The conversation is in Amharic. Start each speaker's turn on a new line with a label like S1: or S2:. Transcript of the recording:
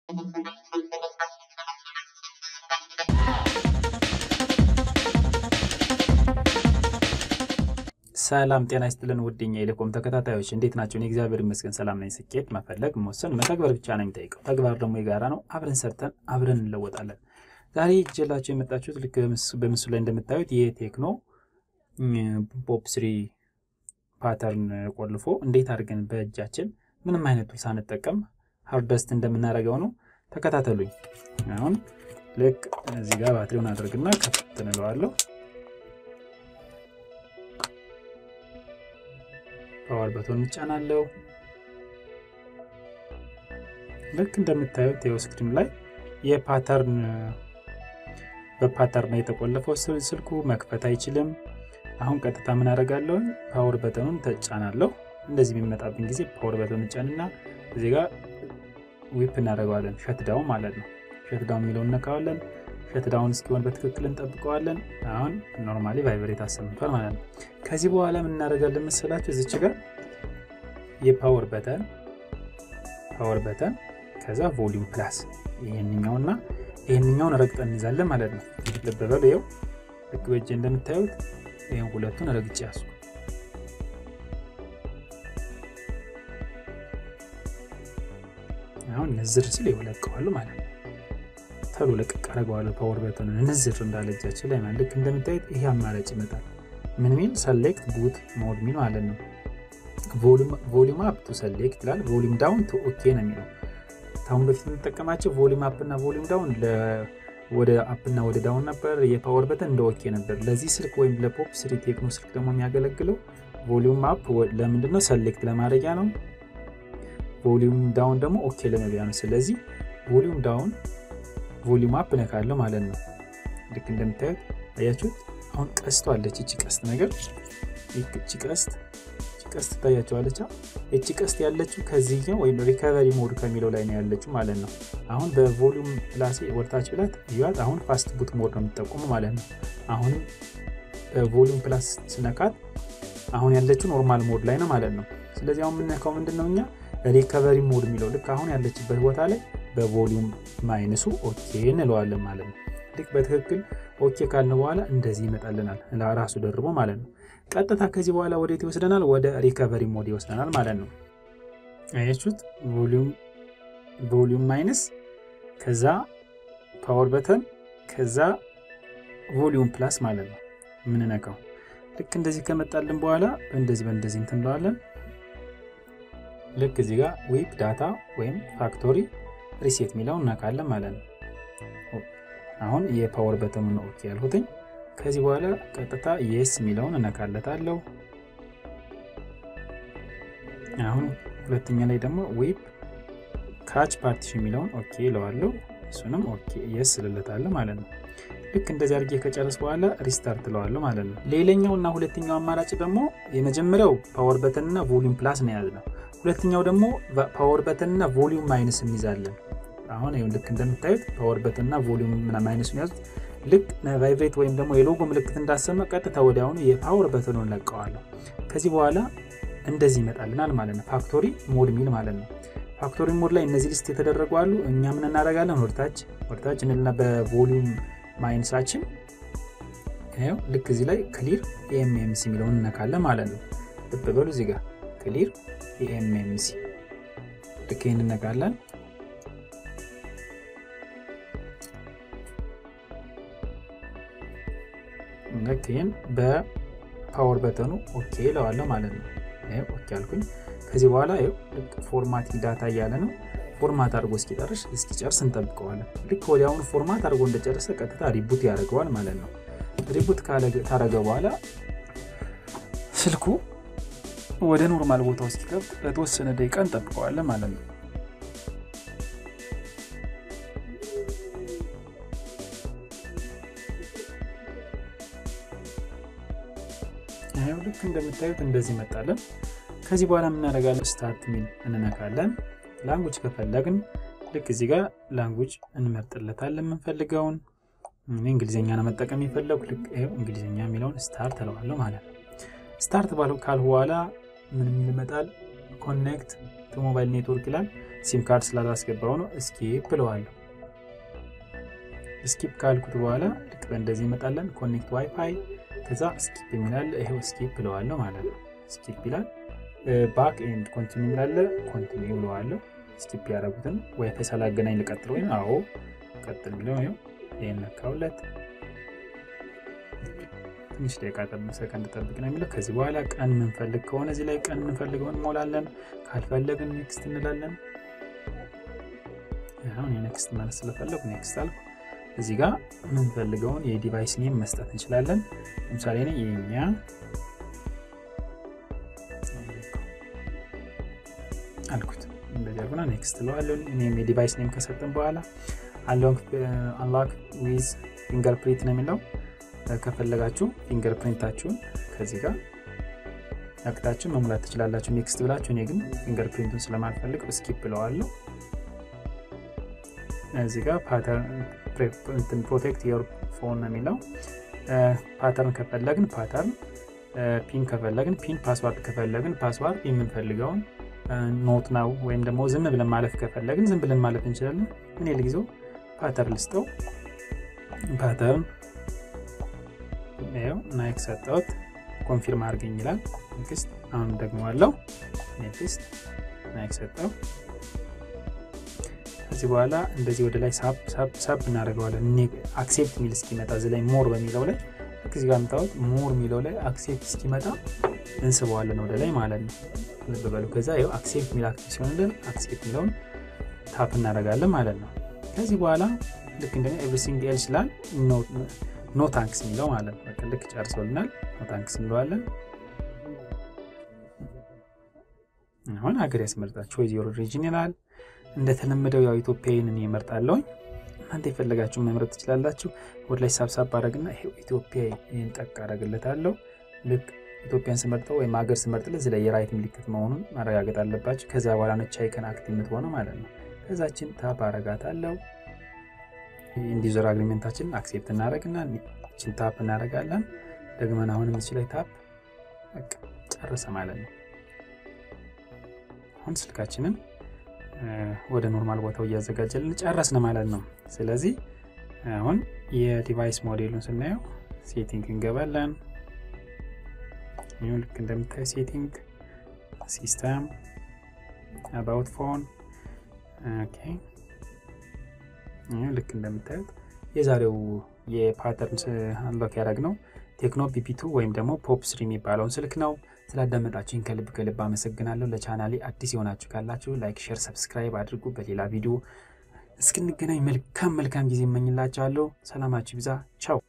S1: ሰላም ጤና ይስጥልን ውድኛ የኤሌክትሮኒክስ ተከታታዮች እንዴት ናችሁ? እኔ እግዚአብሔር ይመስገን ሰላም ነኝ። ስኬት መፈለግ መወሰን መተግበር ብቻ ነው የሚጠይቀው። ተግባር ደግሞ የጋራ ነው። አብረን ሰርተን አብረን እንለወጣለን። ዛሬ ይዤላችሁ የመጣችሁት ልክ በምስሉ ላይ እንደምታዩት የቴክኖ ፖፕ 3 ፓተርን ቆልፎ እንዴት አድርገን በእጃችን ምንም አይነት ቱል ሳንጠቀም ሃርድስት እንደምናደርገው ነው። ተከታተሉኝ። አሁን ልክ እዚህ ጋር ባትሪውን አድርግና ከፍት እንለዋለሁ። ፓወር በተን ጫናለው። ልክ እንደምታዩት የስክሪን ላይ የፓተርን በፓተርን የተቆለፈው ስልኩ መክፈት አይችልም። አሁን ቀጥታ ምን አደርጋለሁ? ፓወር በተኑን ተጫናለሁ። እንደዚህ የሚመጣብኝ ጊዜ ፓወር በተኑን ጫንና እዚህ ጋር ዊፕ እናደርጋለን። ሸትዳውን ማለት ነው። ሸትዳውን የሚለውን ነካዋለን። ሸትዳውን እስኪሆን በትክክል እንጠብቀዋለን። አሁን ኖርማሊ ቫይብሬት አሰምቷል ማለት ነው። ከዚህ በኋላ ምን እናደርጋለን መሰላችሁ? እዚች ጋር የፓወር በተን ከዛ ቮሊዩም ፕላስ ይሄንኛውና ይሄንኛውን ረግጠን እንይዛለን ማለት ነው። ልብ በሉ ይሄው ልክ በእጄ እንደምታዩት ይሄን ሁለቱን ረግጬ ያስኩ። አሁን ነዝር ሲል ይወለቀዋል ማለት ነው። ተሎ ለቀቅ አረጋዋለሁ። ፓወር በተኑን ነዝር እንዳለጃችን ላይ ማለት እንደምታዩት ይሄ አማራጭ ይመጣል። ምን ሚል ሰሌክት ቡት ሞድ ሚል ማለት ነው። ቮሊዩም አፕ ቱ ሰሌክት ይላል። ቮሊዩም ዳውን ቱ ኦኬ ነው የሚለው። ታውን በፊት እንጠቀማቸው ቮሊዩም አፕ እና ቮሊዩም ዳውን ወደ አፕ እና ወደ ዳውን ነበር። የፓወር በተን እንደ ኦኬ ነበር። ለዚህ ስልክ ወይም ለፖፕ 3 ቴክኖ ስልክ ደግሞ የሚያገለግለው ቮሊዩም አፕ ለምንድነው? ሰሌክት ለማድረጊያ ነው። ቮሊዩም ዳውን ደግሞ ኦኬ ለመብያ ነው። ስለዚህ ቮሊዩም ዳውን ቮሊዩም አፕ ነካለው ማለት ነው። ልክ እንደምታዩት አያችሁት? አሁን ቀስቷ አለች። እቺ ቀስት ነገር እቺ ቀስት ታያችኋለች። እቺ ቀስት ያለችው ከዚህኛው ወይም ሪከቨሪ ሞድ ከሚለው ላይ ነው ያለችው ማለት ነው። አሁን በቮሊዩም ፕላስ ወርታች ብላት ይያት አሁን ፋስት ቡት ሞድ ነው የምትጠቀሙ ማለት ነው። አሁን በቮሊዩም ፕላስ ስነካት አሁን ያለችው ኖርማል ሞድ ላይ ነው ማለት ነው። ስለዚህ አሁን ምን ነካው ምንድነው እኛ ሪከቨሪ ሞድ የሚለው ልክ አሁን ያለችበት ቦታ ላይ በቮሊዩም ማይነሱ ኦኬ እንለዋለን ማለት ነው። ልክ በትክክል ኦኬ ካልን በኋላ እንደዚህ ይመጣልናል ለራሱ ደርቦ ማለት ነው። ቀጥታ ከዚህ በኋላ ወዴት ይወስደናል? ወደ ሪከቨሪ ሞድ ይወስደናል ማለት ነው። አያችሁት? ቮሊዩም ማይነስ ከዛ ፓወር በተን ከዛ ቮሊዩም ፕላስ ማለት ነው ምን ነካው። ልክ እንደዚህ ከመጣልን በኋላ በእንደዚህ እንተንለዋለን። ልክ እዚህ ጋር ዊፕ ዳታ ወይም ፋክቶሪ ሪሴት ሚለውን ነካለን ማለት ነው። አሁን የፓወር በተኑን ነው ኦኬ ያልኩትኝ። ከዚህ በኋላ ቀጥታ yes ሚለውን ነካለታለሁ። አሁን ሁለተኛ ላይ ደግሞ ዊፕ ካች ፓርቲሽን ሚለውን ኦኬ ለዋለሁ። እሱንም ኦኬ yes ልለታለሁ ማለት ነው። ልክ እንደዚህ አድርጌ ከጨረስ በኋላ ሪስታርት ለዋለሁ ማለት ነው። ሌላኛውና ሁለተኛው አማራጭ ደግሞ የመጀመሪያው ፓወር በተንና ቮሊዩም ፕላስ ነው ያዝነው። ሁለተኛው ደግሞ ፓወር በተንና ቮሊዩም ማይነስ እንይዛለን። አሁን ይሄን ልክ እንደምታዩት ፓወር በተንና ቮሊዩም ማይነስ ነው ያዙት። ልክ ቫይብሬት ወይም ደግሞ የሎጎ ምልክት እንዳሰማ ቀጥታ ወዲያውኑ የፓወር በተኑን ለቀዋለሁ። ከዚህ በኋላ እንደዚህ ይመጣልናል ማለት ነው። ፋክቶሪ ሞድ ሚል ማለት ነው። ፋክቶሪ ሞድ ላይ እነዚህ ሊስት የተደረጉ አሉ። እኛ ምን እናደርጋለን? ወርታች እንልና በቮሊዩም ማይነሳችን ይሄው ልክ እዚህ ላይ ክሊር ኤምኤምሲ ሚለውን ነካለን ማለት ነው። ልብ በሉ እዚህ ጋር ክሊር ኤምኤምሲ ልክ ይሄን ነካለን። ለከን በፓወር በተኑ ኦኬ ለዋለሁ ማለት ነው። ይሄ ኦኬ አልኩኝ። ከዚህ በኋላ ይሄ ፎርማቲንግ ዳታ ያለ ነው። ፎርማት አድርጎ እስኪጨርስ እንጠብቀዋለን። ልክ ወዲያውኑ ፎርማት አድርጎ እንደጨረሰ ቀጥታ ሪቡት ያደርገዋል ማለት ነው። ሪቡት ካረገ በኋላ ስልኩ ወደ ኖርማል ቦታው እስኪከፍት ለተወሰነ ደቂቃ እንጠብቀዋለን ማለት ነው። ይሄው ልክ እንደምታዩት እንደዚህ መጣለን። ከዚህ በኋላ ምን እናደርጋለን? ስታርት ሚል እንነካለን። ላንጉዌጅ ከፈለግን ልክ እዚህ ጋር ላንጉዌጅ እንመርጥለታለን የምንፈልገውን። እንግሊዘኛ ነው መጠቀም ይፈልጉ። ልክ ይሄው እንግሊዘኛ የሚለውን ስታርት አለዋለሁ ማለት ነው። ስታርት ባለው ካል በኋላ ምን ይመጣል? ኮኔክት ቱ ሞባይል ኔትወርክ ይላል። ሲም ካርድ ስላላስገባው ነው ስኪፕ ብለዋለሁ ስኪፕ ካልኩት በኋላ ልክ በእንደዚህ ይመጣለን ኮኔክት ዋይፋይ ከዛ ስኪፕ የሚላል ይሄው ስኪፕ ብለዋለሁ ማለት ነው ስኪፕ ይላል ባክ ኤንድ ኮንቲኒው ይላል ኮንቲኒው ብለዋለሁ ስኪፕ ያደረጉትን ዋይፋይ ሳላገናኝ ልቀጥል ወይ አዎ ቀጥል ብለው ነው ይሄን ነካውለት ትንሽ ደቂቃ ሰከንድ ጠብቅ ነው የሚለው ከዚህ በኋላ ቀን ምን ፈልግ ከሆነ እዚህ ላይ ቀን ምን ፈልገውን ሞላለን ካልፈለግን ኔክስት እንላለን አሁን ኔክስት ማለት ስለፈለኩ ኔክስት አልኩ እዚህ ጋር ምን ፈልገውን የዲቫይስ ኔም መስጠት እንችላለን ለምሳሌ እኔ የኛ አልኩት እንደዚህ አሁን ኔክስት ለዋለን እኔም የዲቫይስ ኔም ከሰጠን በኋላ unlock with fingerprint ነው የሚለው ከፈለጋችሁ ፊንገርፕሪንታችሁን ከዚህ ጋር አክታችሁ መሙላት ትችላላችሁ ኔክስት ብላችሁ እኔ ግን ፊንገርፕሪንቱን ስለማልፈልግ ስኪፕ ብለዋለሁ እዚህ ጋር ፓተርን ፕሮቴክት ዮር ፎን ነው የሚለው ፓተርን ከፈለግን ፓተርን ፒን ከፈለግን ፒን ፓስዋርድ ከፈለግን ፓስዋርድ የምንፈልገውን ኖት ነው ወይም ደግሞ ዝም ብለን ማለፍ ከፈለግን ዝም ብለን ማለፍ እንችላለን እኔ ለጊዜው ፓተርን ልስጠው ፓተርን ነው ናይክ ሰጣውት ኮንፊርም አድርገኝ ይላል ኔክስት አሁን ደግሞ አለው ኔክስት ናይክ ሰጣው ከዚህ በኋላ እንደዚህ ወደ ላይ ሳብ እናደርገዋለን አክሴፕት ሚል እስኪመጣ እዚህ ላይ ሞር በሚለው ላይ ከዚህ ጋር መጣው ሞር ሚለው ላይ አክሴፕት እስኪመጣ እንስበዋለን ወደ ላይ ማለት ነው ለበበሉ ከዛ ይሄው አክሴፕት ሚል አክቲቭ ሲሆንልን አክሴፕት ሚለውን ታፕ እናደርጋለን ማለት ነው ከዚህ በኋላ ልክ እንደኔ ኤቭሪቲንግ ኤልስ ይላል ኖ ታንክስ ሚለው ማለት ነው በቃ ልክ ጨርሶልናል ኖ ታንክስ እንለዋለን አሁን ሀገር ያስመርጣችሁ ቾይስ ዮር ሪጅን ይላል እንደተለመደው ያው ኢትዮጵያን እየመርጣለሁ እናንተ የፈለጋችሁ መምረጥ ትችላላችሁ ወደ ላይ ሳብሳብ አደረግና ይሄው ኢትዮጵያ እንጠቅ አደረግለታለሁ ልክ ኢትዮጵያን ስመርጠው ወይ ሀገር ስመርጥለት እዚህ ላይ የራይት ምልክት መሆኑን ማረጋገጥ አለባችሁ ከዛ በኋላ ነው ቻይከን አክቲቭ የምትሆነው ማለት ነው ከዛችን ታፕ አረጋታለሁ ኢንዲዩዘር አግሪመንታችን አክሴፕት እናደርግና እቺን ታፕ እናደርጋለን ደግመን አሁንም እዚህ ላይ ታፕ በቃ ጨርሰ ማለት ነው አሁን ስልካችንን ወደ ኖርማል ቦታው ያዘጋጀልን ጨረስን ማለት ነው ስለዚህ አሁን የዲቫይስ ሞዴሉን ስናየው ሴቲንግ እንገባለን ልክ እንደምታይ ሴቲንግ ሲስተም about phone ኦኬ ልክ እንደምታዩት የዛሬው የፓተርንስ አንሎክ ያደረግነው ቴክኖ ፒፒ2 ወይም ደግሞ ፖፕ 3 የሚባለውን ስልክ ነው ስላዳመጣችሁኝ ከልብ አመሰግናለሁ ለቻናሌ አዲስ የሆናችሁ ካላችሁ ላይክ ሼር ሰብስክራይብ አድርጉ በሌላ ቪዲዮ እስክንገናኝ መልካም ጊዜ እመኝላችኋለሁ ሰላማችሁ ይብዛ ቻው